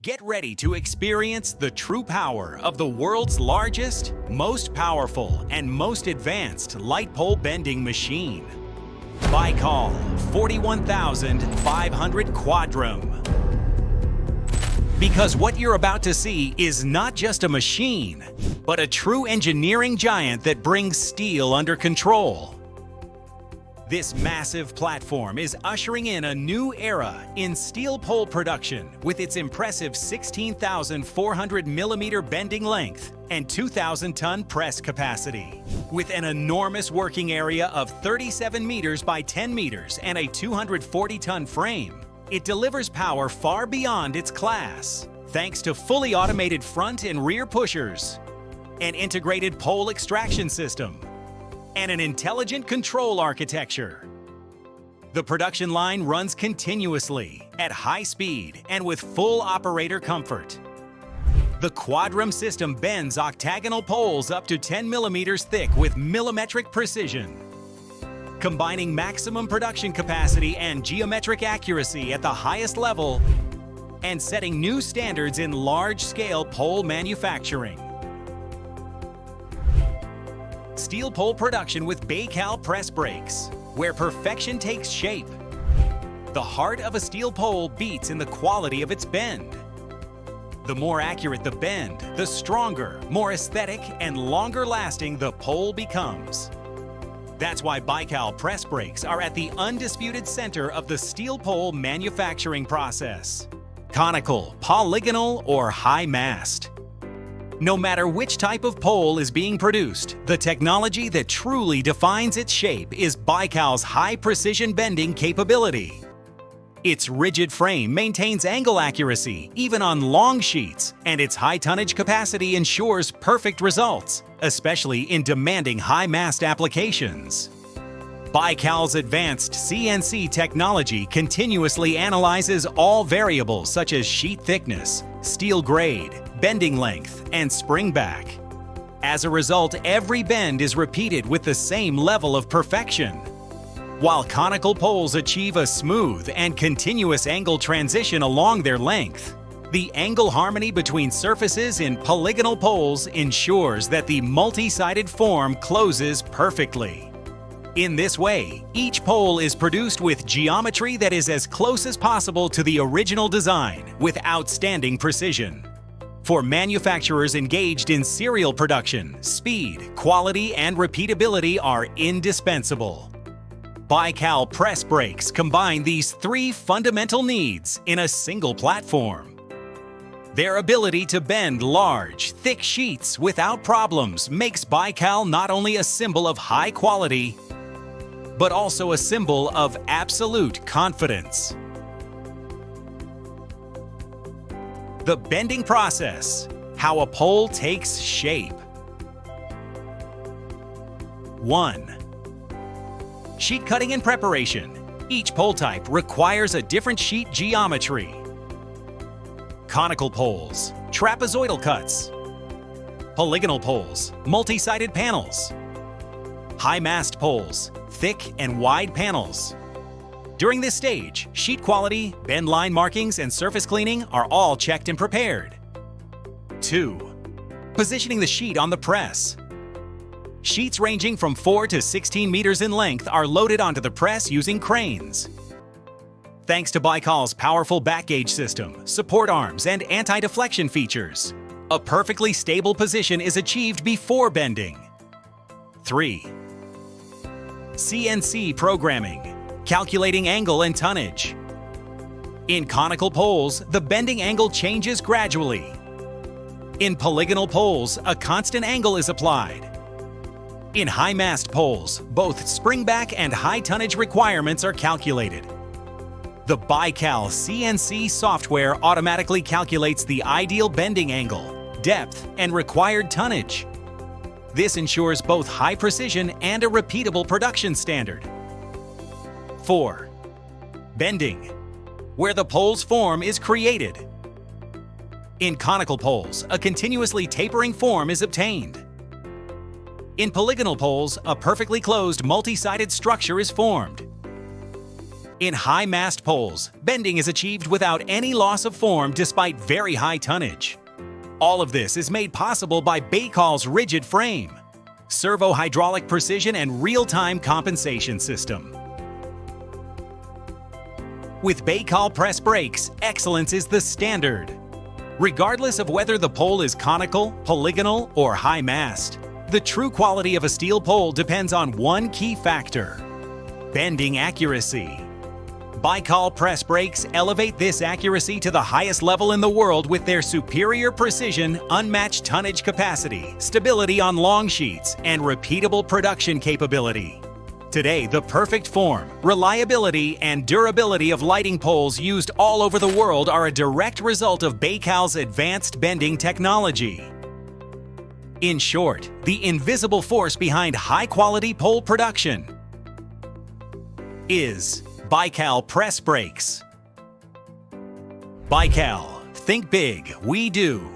Get ready to experience the true power of the world's largest, most powerful, and most advanced light pole bending machine. BAYKAL 41,500 QUADREM. Because what you're about to see is not just a machine, but a true engineering giant that brings steel under control. This massive platform is ushering in a new era in steel pole production with its impressive 16,400 millimeter bending length and 2,000-ton press capacity. With an enormous working area of 37 meters by 10 meters and a 240-ton frame, it delivers power far beyond its class, thanks to fully automated front and rear pushers, an integrated pole extraction system, and an intelligent control architecture. The production line runs continuously, at high speed, and with full operator comfort. The QUADREM system bends octagonal poles up to 10 millimeters thick with millimetric precision, combining maximum production capacity and geometric accuracy at the highest level and setting new standards in large-scale pole manufacturing. Steel pole production with BAYKAL press brakes, where perfection takes shape. The heart of a steel pole beats in the quality of its bend. The more accurate the bend, the stronger, more aesthetic, and longer-lasting the pole becomes. That's why BAYKAL press brakes are at the undisputed center of the steel pole manufacturing process. Conical, polygonal, or high mast. No matter which type of pole is being produced, the technology that truly defines its shape is BAYKAL's high-precision bending capability. Its rigid frame maintains angle accuracy even on long sheets, and its high-tonnage capacity ensures perfect results, especially in demanding high-mast applications. BAYKAL's advanced CNC technology continuously analyzes all variables such as sheet thickness, steel grade, bending length, and spring back. As a result, every bend is repeated with the same level of perfection. While conical poles achieve a smooth and continuous angle transition along their length, the angle harmony between surfaces in polygonal poles ensures that the multi-sided form closes perfectly. In this way, each pole is produced with geometry that is as close as possible to the original design with outstanding precision. For manufacturers engaged in serial production, speed, quality, and repeatability are indispensable. BAYKAL press brakes combine these three fundamental needs in a single platform. Their ability to bend large, thick sheets without problems makes BAYKAL not only a symbol of high quality, but also a symbol of absolute confidence. The bending process, how a pole takes shape. 1. Sheet cutting and preparation. Each pole type requires a different sheet geometry. Conical poles, trapezoidal cuts. Polygonal poles, multi-sided panels. High mast poles, thick and wide panels. During this stage, sheet quality, bend line markings, and surface cleaning are all checked and prepared. 2. Positioning the sheet on the press. Sheets ranging from 4 to 16 meters in length are loaded onto the press using cranes. Thanks to BAYKAL's powerful back gauge system, support arms, and anti-deflection features, a perfectly stable position is achieved before bending. 3. CNC programming, calculating angle and tonnage. In conical poles, the bending angle changes gradually. In polygonal poles, a constant angle is applied. In high-mast poles, both springback and high-tonnage requirements are calculated. The BAYKAL CNC software automatically calculates the ideal bending angle, depth, and required tonnage. This ensures both high precision and a repeatable production standard. 4. Bending, where the pole's form is created. In conical poles, a continuously tapering form is obtained. In polygonal poles, a perfectly closed multi-sided structure is formed. In high-mast poles, bending is achieved without any loss of form despite very high tonnage. All of this is made possible by BAYKAL's rigid frame, servo-hydraulic precision, and real-time compensation system. With BAYKAL press brakes, excellence is the standard. Regardless of whether the pole is conical, polygonal, or high-mast, the true quality of a steel pole depends on one key factor: bending accuracy. BAYKAL press brakes elevate this accuracy to the highest level in the world with their superior precision, unmatched tonnage capacity, stability on long sheets, and repeatable production capability. Today, the perfect form, reliability, and durability of lighting poles used all over the world are a direct result of BAYKAL's advanced bending technology. In short, the invisible force behind high-quality pole production is BAYKAL press brakes. BAYKAL, think big, we do.